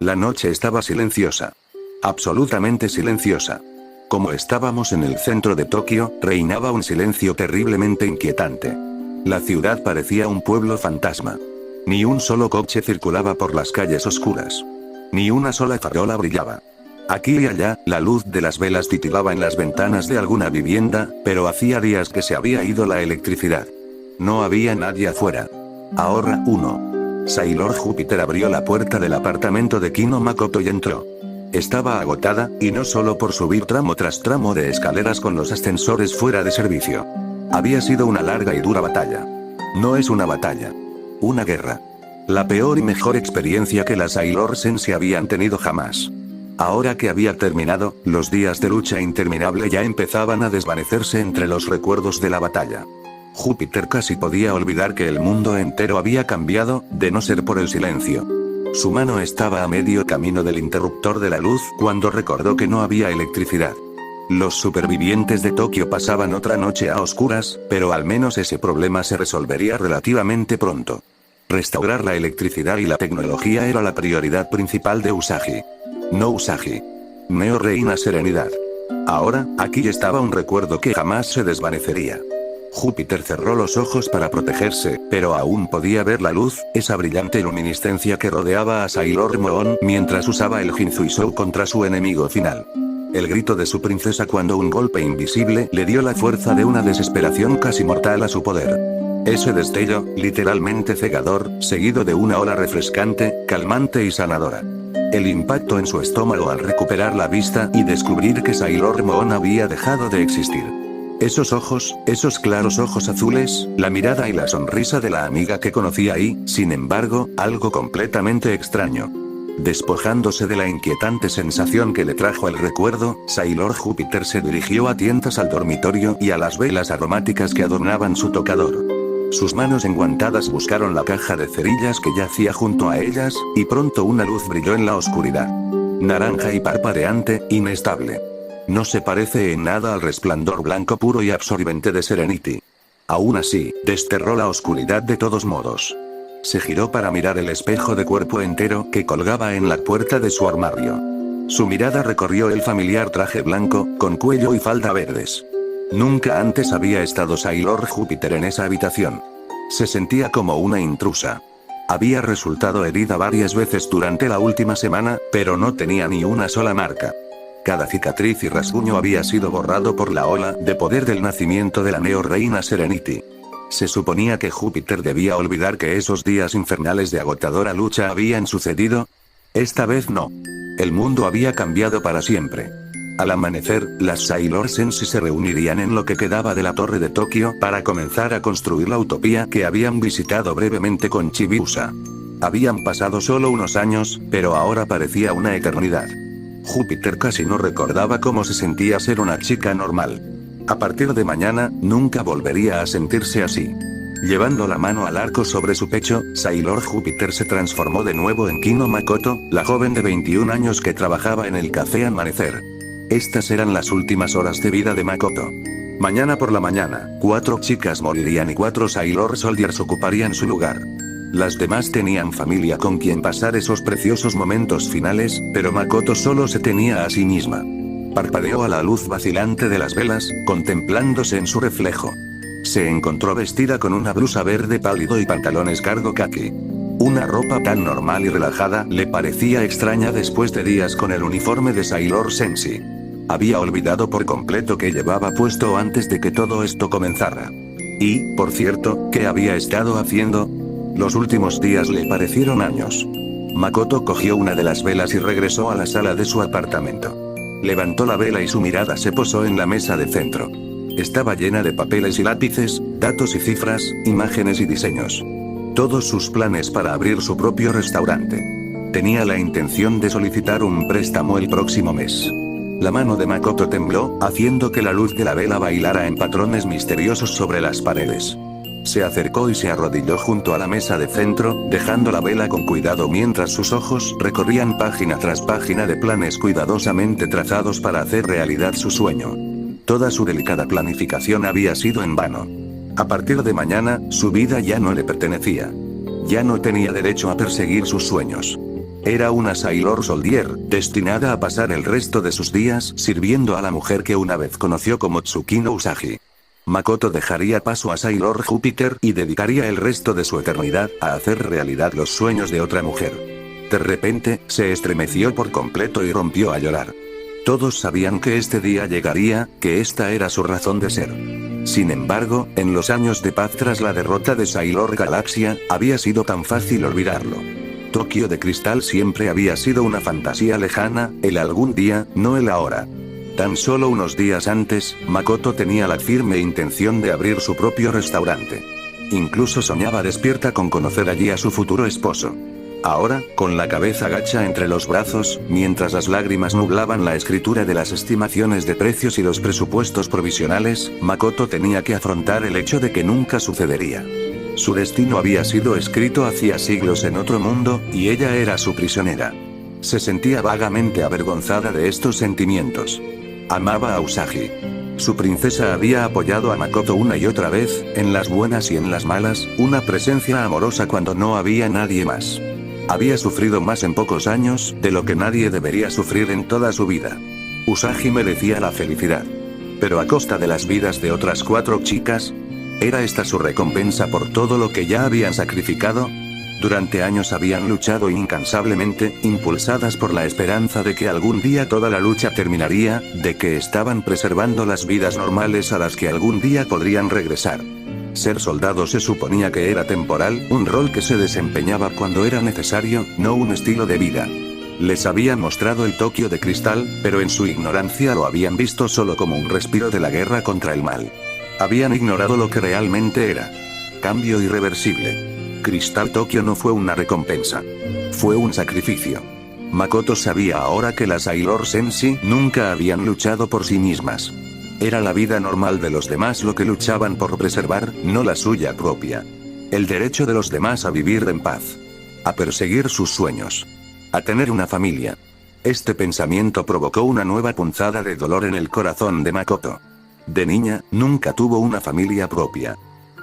La noche estaba silenciosa. Absolutamente silenciosa. Como estábamos en el centro de Tokio, reinaba un silencio terriblemente inquietante. La ciudad parecía un pueblo fantasma. Ni un solo coche circulaba por las calles oscuras. Ni una sola farola brillaba. Aquí y allá, la luz de las velas titilaba en las ventanas de alguna vivienda, pero hacía días que se había ido la electricidad. No había nadie afuera. Ahora, Sailor Júpiter abrió la puerta del apartamento de Kino Makoto y entró. Estaba agotada, y no solo por subir tramo tras tramo de escaleras con los ascensores fuera de servicio. Había sido una larga y dura batalla. No es una batalla. Una guerra. La peor y mejor experiencia que las Sailor Senshi habían tenido jamás. Ahora que había terminado, los días de lucha interminable ya empezaban a desvanecerse entre los recuerdos de la batalla. Júpiter casi podía olvidar que el mundo entero había cambiado, de no ser por el silencio. Su mano estaba a medio camino del interruptor de la luz cuando recordó que no había electricidad. Los supervivientes de Tokio pasaban otra noche a oscuras, pero al menos ese problema se resolvería relativamente pronto. Restaurar la electricidad y la tecnología era la prioridad principal de Usagi. No Usagi. Neo Reina Serenidad. Ahora, aquí estaba un recuerdo que jamás se desvanecería. Júpiter cerró los ojos para protegerse, pero aún podía ver la luz, esa brillante luminiscencia que rodeaba a Sailor Moon mientras usaba el Jinzuisou contra su enemigo final. El grito de su princesa cuando un golpe invisible le dio la fuerza de una desesperación casi mortal a su poder. Ese destello, literalmente cegador, seguido de una ola refrescante, calmante y sanadora. El impacto en su estómago al recuperar la vista y descubrir que Sailor Moon había dejado de existir. Esos ojos, esos claros ojos azules, la mirada y la sonrisa de la amiga que conocía ahí, sin embargo, algo completamente extraño. Despojándose de la inquietante sensación que le trajo el recuerdo, Sailor Júpiter se dirigió a tientas al dormitorio y a las velas aromáticas que adornaban su tocador. Sus manos enguantadas buscaron la caja de cerillas que yacía junto a ellas, y pronto una luz brilló en la oscuridad. Naranja y parpadeante, inestable. No se parece en nada al resplandor blanco puro y absorbente de Serenity. Aún así, desterró la oscuridad de todos modos. Se giró para mirar el espejo de cuerpo entero que colgaba en la puerta de su armario. Su mirada recorrió el familiar traje blanco, con cuello y falda verdes. Nunca antes había estado Sailor Júpiter en esa habitación. Se sentía como una intrusa. Había resultado herida varias veces durante la última semana, pero no tenía ni una sola marca. Cada cicatriz y rasguño había sido borrado por la ola de poder del nacimiento de la Neo Reina Serenity. Se suponía que Júpiter debía olvidar que esos días infernales de agotadora lucha habían sucedido. Esta vez no. El mundo había cambiado para siempre. Al amanecer, las Sailor Senshi se reunirían en lo que quedaba de la torre de Tokio para comenzar a construir la utopía que habían visitado brevemente con Chibiusa. Habían pasado solo unos años, pero ahora parecía una eternidad. Júpiter casi no recordaba cómo se sentía ser una chica normal. A partir de mañana, nunca volvería a sentirse así. Llevando la mano al arco sobre su pecho, Sailor Júpiter se transformó de nuevo en Kino Makoto, la joven de 21 años que trabajaba en el café Amanecer. Estas eran las últimas horas de vida de Makoto. Mañana por la mañana, 4 chicas morirían y 4 Sailor Soldiers ocuparían su lugar. Las demás tenían familia con quien pasar esos preciosos momentos finales, pero Makoto solo se tenía a sí misma. Parpadeó a la luz vacilante de las velas, contemplándose en su reflejo. Se encontró vestida con una blusa verde pálido y pantalones cargo khaki. Una ropa tan normal y relajada le parecía extraña después de días con el uniforme de Sailor Senshi. Había olvidado por completo que llevaba puesto antes de que todo esto comenzara. Y, por cierto, ¿qué había estado haciendo? Los últimos días le parecieron años. Makoto cogió una de las velas y regresó a la sala de su apartamento. Levantó la vela y su mirada se posó en la mesa de centro. Estaba llena de papeles y lápices, datos y cifras, imágenes y diseños. Todos sus planes para abrir su propio restaurante. Tenía la intención de solicitar un préstamo el próximo mes. La mano de Makoto tembló, haciendo que la luz de la vela bailara en patrones misteriosos sobre las paredes. Se acercó y se arrodilló junto a la mesa de centro, dejando la vela con cuidado mientras sus ojos recorrían página tras página de planes cuidadosamente trazados para hacer realidad su sueño. Toda su delicada planificación había sido en vano. A partir de mañana, su vida ya no le pertenecía. Ya no tenía derecho a perseguir sus sueños. Era una Sailor Soldier, destinada a pasar el resto de sus días sirviendo a la mujer que una vez conoció como Tsukino Usagi. Makoto dejaría paso a Sailor Júpiter y dedicaría el resto de su eternidad a hacer realidad los sueños de otra mujer. De repente, se estremeció por completo y rompió a llorar. Todos sabían que este día llegaría, que esta era su razón de ser. Sin embargo, en los años de paz tras la derrota de Sailor Galaxia, había sido tan fácil olvidarlo. Tokio de Cristal siempre había sido una fantasía lejana, el algún día, no el ahora. Tan solo unos días antes, Makoto tenía la firme intención de abrir su propio restaurante. Incluso soñaba despierta con conocer allí a su futuro esposo. Ahora, con la cabeza gacha entre los brazos, mientras las lágrimas nublaban la escritura de las estimaciones de precios y los presupuestos provisionales, Makoto tenía que afrontar el hecho de que nunca sucedería. Su destino había sido escrito hacía siglos en otro mundo, y ella era su prisionera. Se sentía vagamente avergonzada de estos sentimientos. Amaba a Usagi. Su princesa había apoyado a Makoto una y otra vez, en las buenas y en las malas, una presencia amorosa cuando no había nadie más. Había sufrido más en pocos años, de lo que nadie debería sufrir en toda su vida. Usagi merecía la felicidad. Pero a costa de las vidas de otras 4 chicas. ¿Era esta su recompensa por todo lo que ya habían sacrificado? Durante años habían luchado incansablemente, impulsadas por la esperanza de que algún día toda la lucha terminaría, de que estaban preservando las vidas normales a las que algún día podrían regresar. Ser soldado se suponía que era temporal, un rol que se desempeñaba cuando era necesario, no un estilo de vida. Les habían mostrado el Tokio de Cristal, pero en su ignorancia lo habían visto solo como un respiro de la guerra contra el mal. Habían ignorado lo que realmente era. Cambio irreversible. Cristal Tokio no fue una recompensa. Fue un sacrificio. Makoto sabía ahora que las Sailor Senshi nunca habían luchado por sí mismas. Era la vida normal de los demás lo que luchaban por preservar, no la suya propia. El derecho de los demás a vivir en paz. A perseguir sus sueños. A tener una familia. Este pensamiento provocó una nueva punzada de dolor en el corazón de Makoto. De niña, nunca tuvo una familia propia.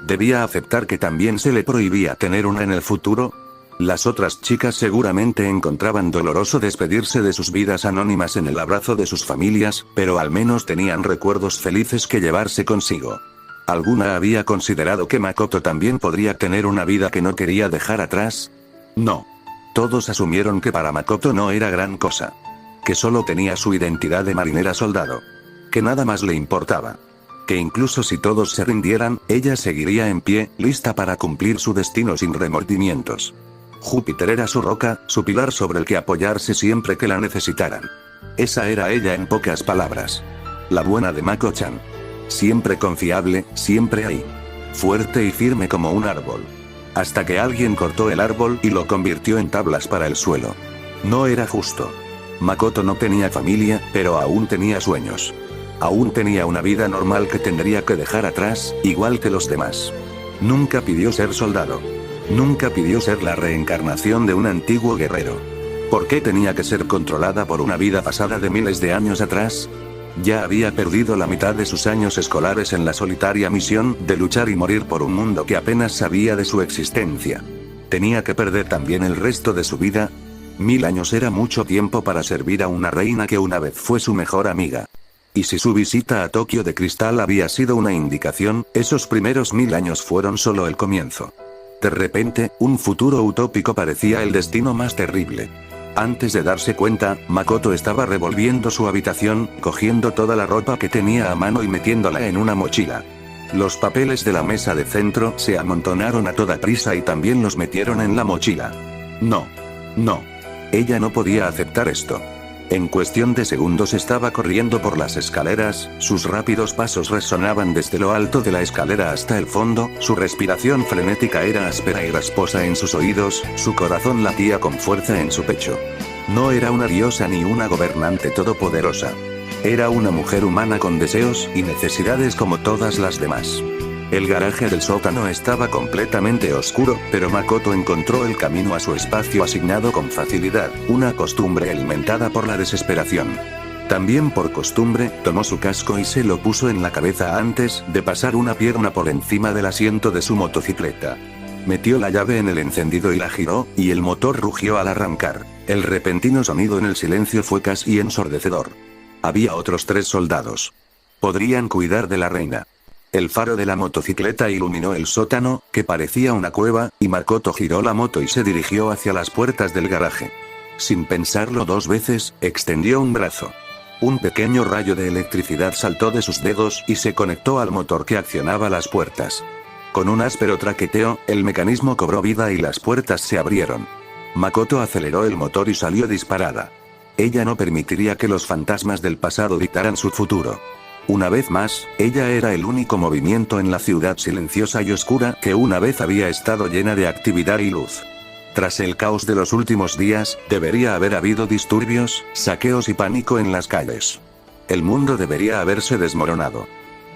¿Debía aceptar que también se le prohibía tener una en el futuro? Las otras chicas seguramente encontraban doloroso despedirse de sus vidas anónimas en el abrazo de sus familias, pero al menos tenían recuerdos felices que llevarse consigo. ¿Alguna había considerado que Makoto también podría tener una vida que no quería dejar atrás? No. Todos asumieron que para Makoto no era gran cosa. Que solo tenía su identidad de marinera soldado. Que nada más le importaba. Que incluso si todos se rindieran, ella seguiría en pie, lista para cumplir su destino sin remordimientos. Júpiter era su roca, su pilar sobre el que apoyarse siempre que la necesitaran. Esa era ella en pocas palabras. La buena de Mako-chan. Siempre confiable, siempre ahí. Fuerte y firme como un árbol. Hasta que alguien cortó el árbol y lo convirtió en tablas para el suelo. No era justo. Makoto no tenía familia, pero aún tenía sueños. Aún tenía una vida normal que tendría que dejar atrás, igual que los demás. Nunca pidió ser soldado. Nunca pidió ser la reencarnación de un antiguo guerrero. ¿Por qué tenía que ser controlada por una vida pasada de miles de años atrás? Ya había perdido la mitad de sus años escolares en la solitaria misión de luchar y morir por un mundo que apenas sabía de su existencia. ¿Tenía que perder también el resto de su vida? 1000 años era mucho tiempo para servir a una reina que una vez fue su mejor amiga. Y si su visita a Tokio de Cristal había sido una indicación, esos primeros 1000 años fueron solo el comienzo. De repente, un futuro utópico parecía el destino más terrible. Antes de darse cuenta, Makoto estaba revolviendo su habitación, cogiendo toda la ropa que tenía a mano y metiéndola en una mochila. Los papeles de la mesa de centro se amontonaron a toda prisa y también los metieron en la mochila. No. No. Ella no podía aceptar esto. En cuestión de segundos estaba corriendo por las escaleras, sus rápidos pasos resonaban desde lo alto de la escalera hasta el fondo, su respiración frenética era áspera y rasposa en sus oídos, su corazón latía con fuerza en su pecho. No era una diosa ni una gobernante todopoderosa. Era una mujer humana con deseos y necesidades como todas las demás. El garaje del sótano estaba completamente oscuro, pero Makoto encontró el camino a su espacio asignado con facilidad, una costumbre alimentada por la desesperación. También por costumbre, tomó su casco y se lo puso en la cabeza antes de pasar una pierna por encima del asiento de su motocicleta. Metió la llave en el encendido y la giró, y el motor rugió al arrancar. El repentino sonido en el silencio fue casi ensordecedor. Había otros 3 soldados. Podrían cuidar de la reina. El faro de la motocicleta iluminó el sótano, que parecía una cueva, y Makoto giró la moto y se dirigió hacia las puertas del garaje. Sin pensarlo 2 veces, extendió un brazo. Un pequeño rayo de electricidad saltó de sus dedos y se conectó al motor que accionaba las puertas. Con un áspero traqueteo, el mecanismo cobró vida y las puertas se abrieron. Makoto aceleró el motor y salió disparada. Ella no permitiría que los fantasmas del pasado dictaran su futuro. Una vez más, ella era el único movimiento en la ciudad silenciosa y oscura que una vez había estado llena de actividad y luz. Tras el caos de los últimos días, debería haber habido disturbios, saqueos y pánico en las calles. El mundo debería haberse desmoronado.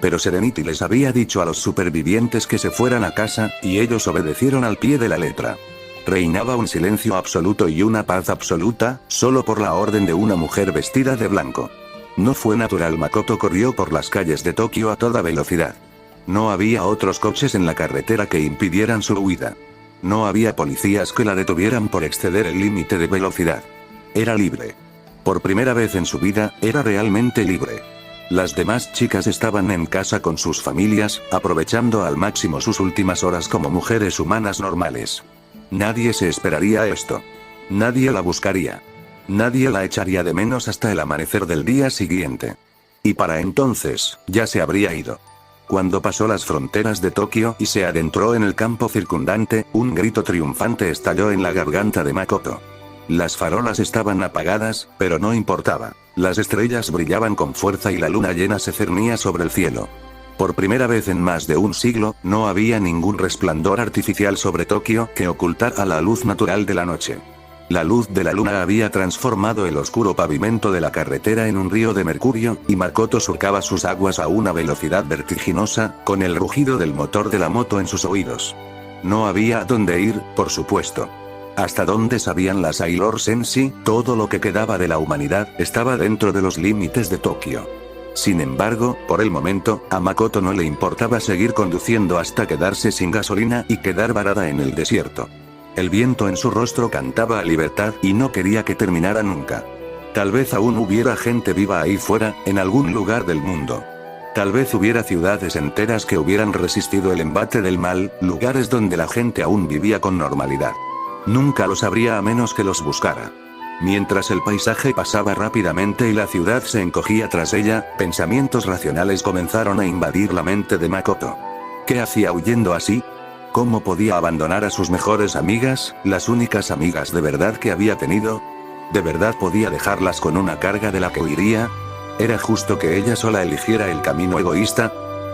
Pero Serenity les había dicho a los supervivientes que se fueran a casa, y ellos obedecieron al pie de la letra. Reinaba un silencio absoluto y una paz absoluta, solo por la orden de una mujer vestida de blanco. No fue natural. Makoto corrió por las calles de Tokio a toda velocidad. No había otros coches en la carretera que impidieran su huida. No había policías que la detuvieran por exceder el límite de velocidad. Era libre. Por primera vez en su vida, era realmente libre. Las demás chicas estaban en casa con sus familias, aprovechando al máximo sus últimas horas como mujeres humanas normales. Nadie se esperaría esto. Nadie la buscaría. Nadie la echaría de menos hasta el amanecer del día siguiente. Y para entonces, ya se habría ido. Cuando pasó las fronteras de Tokio y se adentró en el campo circundante, un grito triunfante estalló en la garganta de Makoto. Las farolas estaban apagadas, pero no importaba. Las estrellas brillaban con fuerza y la luna llena se cernía sobre el cielo. Por primera vez en más de un siglo, no había ningún resplandor artificial sobre Tokio que ocultara la luz natural de la noche. La luz de la luna había transformado el oscuro pavimento de la carretera en un río de mercurio, y Makoto surcaba sus aguas a una velocidad vertiginosa, con el rugido del motor de la moto en sus oídos. No había a dónde ir, por supuesto. Hasta donde sabían las Sailor Senshi, todo lo que quedaba de la humanidad estaba dentro de los límites de Tokio. Sin embargo, por el momento, a Makoto no le importaba seguir conduciendo hasta quedarse sin gasolina y quedar varada en el desierto. El viento en su rostro cantaba a libertad y no quería que terminara nunca. Tal vez aún hubiera gente viva ahí fuera, en algún lugar del mundo. Tal vez hubiera ciudades enteras que hubieran resistido el embate del mal, lugares donde la gente aún vivía con normalidad. Nunca lo sabría a menos que los buscara. Mientras el paisaje pasaba rápidamente y la ciudad se encogía tras ella, pensamientos racionales comenzaron a invadir la mente de Makoto. ¿Qué hacía huyendo así? ¿Cómo podía abandonar a sus mejores amigas, las únicas amigas de verdad que había tenido? ¿De verdad podía dejarlas con una carga de la que huiría? ¿Era justo que ella sola eligiera el camino egoísta?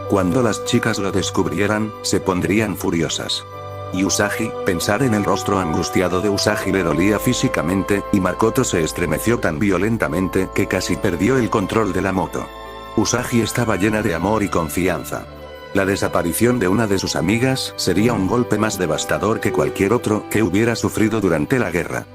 Cuando las chicas lo descubrieran, se pondrían furiosas. Y Usagi, pensar en el rostro angustiado de Usagi le dolía físicamente, y Makoto se estremeció tan violentamente que casi perdió el control de la moto. Usagi estaba llena de amor y confianza. La desaparición de una de sus amigas sería un golpe más devastador que cualquier otro que hubiera sufrido durante la guerra.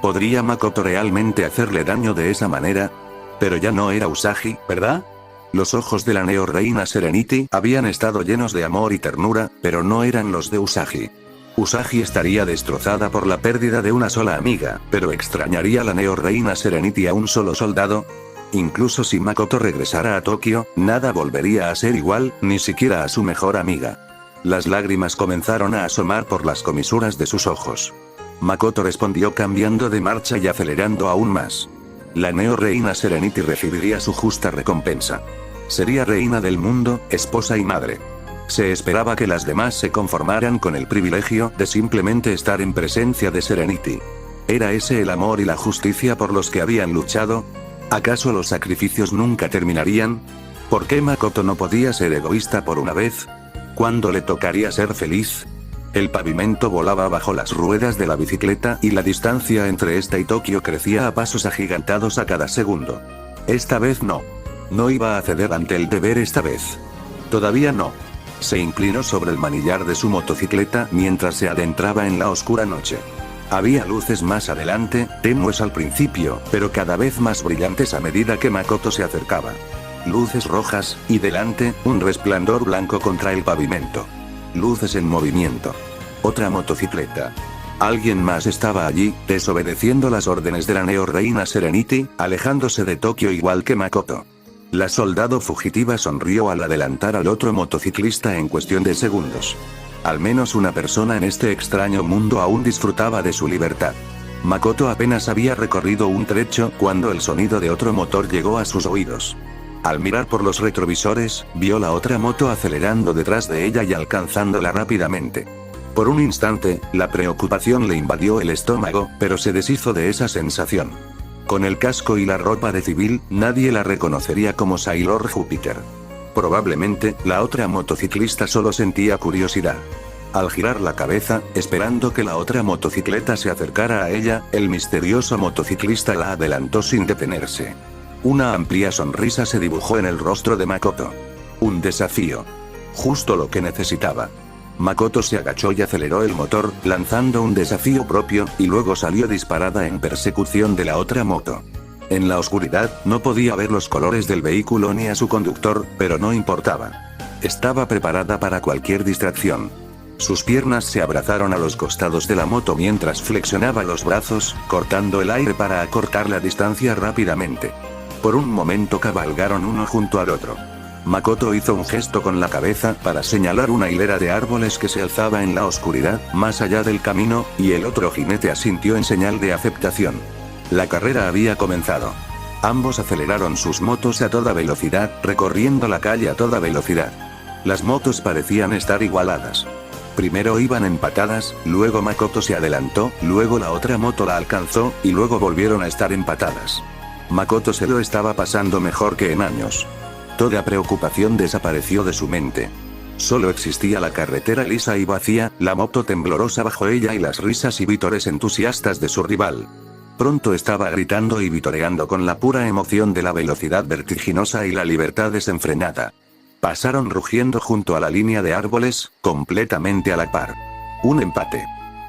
¿Podría Makoto realmente hacerle daño de esa manera? Pero ya no era Usagi, ¿verdad? Los ojos de la neo-reina Serenity habían estado llenos de amor y ternura, pero no eran los de Usagi. Usagi estaría destrozada por la pérdida de una sola amiga, pero ¿extrañaría la neo-reina Serenity a un solo soldado? Incluso si Makoto regresara a Tokio, nada volvería a ser igual, ni siquiera a su mejor amiga. Las lágrimas comenzaron a asomar por las comisuras de sus ojos. Makoto respondió cambiando de marcha y acelerando aún más. La neo-reina Serenity recibiría su justa recompensa. Sería reina del mundo, esposa y madre. Se esperaba que las demás se conformaran con el privilegio de simplemente estar en presencia de Serenity. ¿Era ese el amor y la justicia por los que habían luchado? ¿Acaso los sacrificios nunca terminarían? ¿Por qué Makoto no podía ser egoísta por una vez? ¿Cuándo le tocaría ser feliz? El pavimento volaba bajo las ruedas de la bicicleta y la distancia entre esta y Tokio crecía a pasos agigantados a cada segundo. Esta vez no. No iba a ceder ante el deber esta vez. Todavía no. Se inclinó sobre el manillar de su motocicleta mientras se adentraba en la oscura noche. Había luces más adelante, tenues al principio, pero cada vez más brillantes a medida que Makoto se acercaba. Luces rojas, y delante, un resplandor blanco contra el pavimento. Luces en movimiento. Otra motocicleta. Alguien más estaba allí, desobedeciendo las órdenes de la neo-reina Serenity, alejándose de Tokio igual que Makoto. La soldado fugitiva sonrió al adelantar al otro motociclista en cuestión de segundos. Al menos una persona en este extraño mundo aún disfrutaba de su libertad. Makoto apenas había recorrido un trecho cuando el sonido de otro motor llegó a sus oídos. Al mirar por los retrovisores, vio la otra moto acelerando detrás de ella y alcanzándola rápidamente. Por un instante, la preocupación le invadió el estómago, pero se deshizo de esa sensación. Con el casco y la ropa de civil, nadie la reconocería como Sailor Júpiter. Probablemente, la otra motociclista solo sentía curiosidad. Al girar la cabeza, esperando que la otra motocicleta se acercara a ella, el misterioso motociclista la adelantó sin detenerse. Una amplia sonrisa se dibujó en el rostro de Makoto. Un desafío. Justo lo que necesitaba. Makoto se agachó y aceleró el motor, lanzando un desafío propio, y luego salió disparada en persecución de la otra moto. En la oscuridad, no podía ver los colores del vehículo ni a su conductor, pero no importaba. Estaba preparada para cualquier distracción. Sus piernas se abrazaron a los costados de la moto mientras flexionaba los brazos, cortando el aire para acortar la distancia rápidamente. Por un momento cabalgaron uno junto al otro. Makoto hizo un gesto con la cabeza para señalar una hilera de árboles que se alzaba en la oscuridad, más allá del camino, y el otro jinete asintió en señal de aceptación. La carrera había comenzado. Ambos aceleraron sus motos a toda velocidad, recorriendo la calle a toda velocidad. Las motos parecían estar igualadas. Primero iban empatadas, luego Makoto se adelantó, luego la otra moto la alcanzó, y luego volvieron a estar empatadas. Makoto se lo estaba pasando mejor que en años. Toda preocupación desapareció de su mente. Solo existía la carretera lisa y vacía, la moto temblorosa bajo ella y las risas y vítores entusiastas de su rival. Pronto estaba gritando y vitoreando con la pura emoción de la velocidad vertiginosa y la libertad desenfrenada. Pasaron rugiendo junto a la línea de árboles, completamente a la par. Un empate.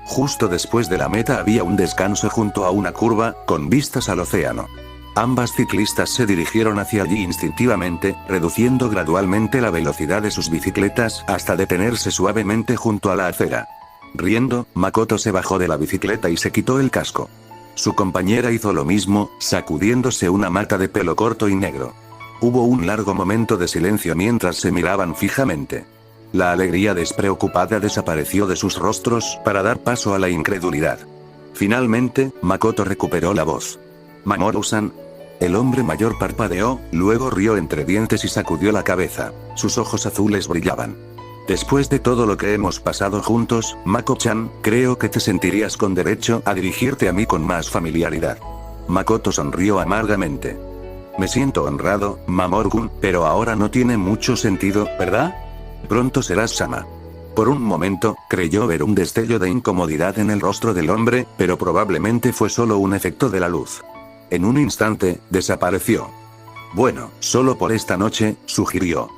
Justo después de la meta había un descanso junto a una curva, con vistas al océano. Ambas ciclistas se dirigieron hacia allí instintivamente, reduciendo gradualmente la velocidad de sus bicicletas hasta detenerse suavemente junto a la acera. Riendo, Makoto se bajó de la bicicleta y se quitó el casco. Su compañera hizo lo mismo, sacudiéndose una mata de pelo corto y negro. Hubo un largo momento de silencio mientras se miraban fijamente. La alegría despreocupada desapareció de sus rostros para dar paso a la incredulidad. Finalmente, Makoto recuperó la voz. Mamoru-san. El hombre mayor parpadeó, luego rió entre dientes y sacudió la cabeza. Sus ojos azules brillaban. Después de todo lo que hemos pasado juntos, Mako-chan, creo que te sentirías con derecho a dirigirte a mí con más familiaridad. Makoto sonrió amargamente. Me siento honrado, Mamoru-kun, pero ahora no tiene mucho sentido, ¿verdad? Pronto serás Sama. Por un momento, creyó ver un destello de incomodidad en el rostro del hombre, pero probablemente fue solo un efecto de la luz. En un instante, desapareció. Bueno, solo por esta noche, sugirió.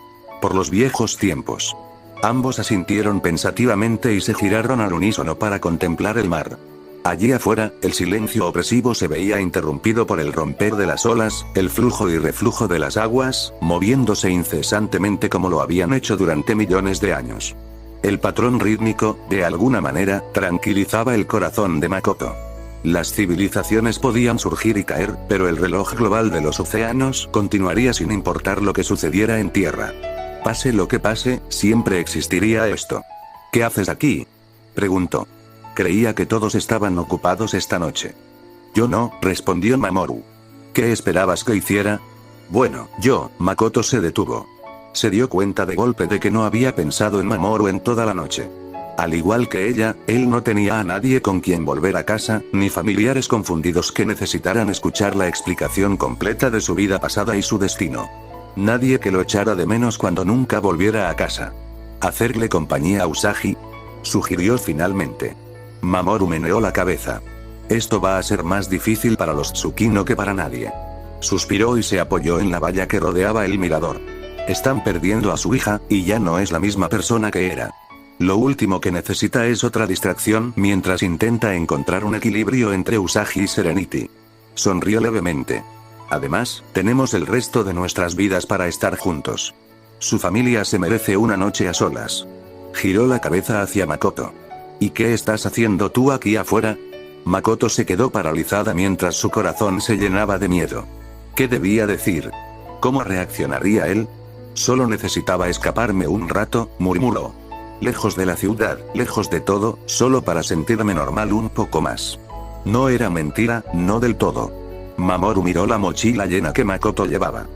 Por los viejos tiempos. Ambos asintieron pensativamente y se giraron al unísono para contemplar el mar. Allí afuera, el silencio opresivo se veía interrumpido por el romper de las olas, el flujo y reflujo de las aguas, moviéndose incesantemente como lo habían hecho durante millones de años. El patrón rítmico, de alguna manera, tranquilizaba el corazón de Makoto. Las civilizaciones podían surgir y caer, pero el reloj global de los océanos continuaría sin importar lo que sucediera en tierra. Pase lo que pase, siempre existiría esto. ¿Qué haces aquí?, preguntó. Creía que todos estaban ocupados esta noche. Yo no, respondió Mamoru. ¿Qué esperabas que hiciera? Bueno, Makoto se detuvo. Se dio cuenta de golpe de que no había pensado en Mamoru en toda la noche. Al igual que ella, él no tenía a nadie con quien volver a casa, ni familiares confundidos que necesitaran escuchar la explicación completa de su vida pasada y su destino. Nadie que lo echara de menos cuando nunca volviera a casa. ¿Hacerle compañía a Usagi?, sugirió finalmente. Mamoru meneó la cabeza. Esto va a ser más difícil para los Tsukino que para nadie. Suspiró y se apoyó en la valla que rodeaba el mirador. Están perdiendo a su hija, y ya no es la misma persona que era. Lo último que necesita es otra distracción mientras intenta encontrar un equilibrio entre Usagi y Serenity. Sonrió levemente. Además, tenemos el resto de nuestras vidas para estar juntos. Su familia se merece una noche a solas. Giró la cabeza hacia Makoto. ¿Y qué estás haciendo tú aquí afuera? Makoto se quedó paralizada mientras su corazón se llenaba de miedo. ¿Qué debía decir? ¿Cómo reaccionaría él? Solo necesitaba escaparme un rato, murmuró. Lejos de la ciudad, lejos de todo, solo para sentirme normal un poco más. No era mentira, no del todo. Mamoru miró la mochila llena que Makoto llevaba.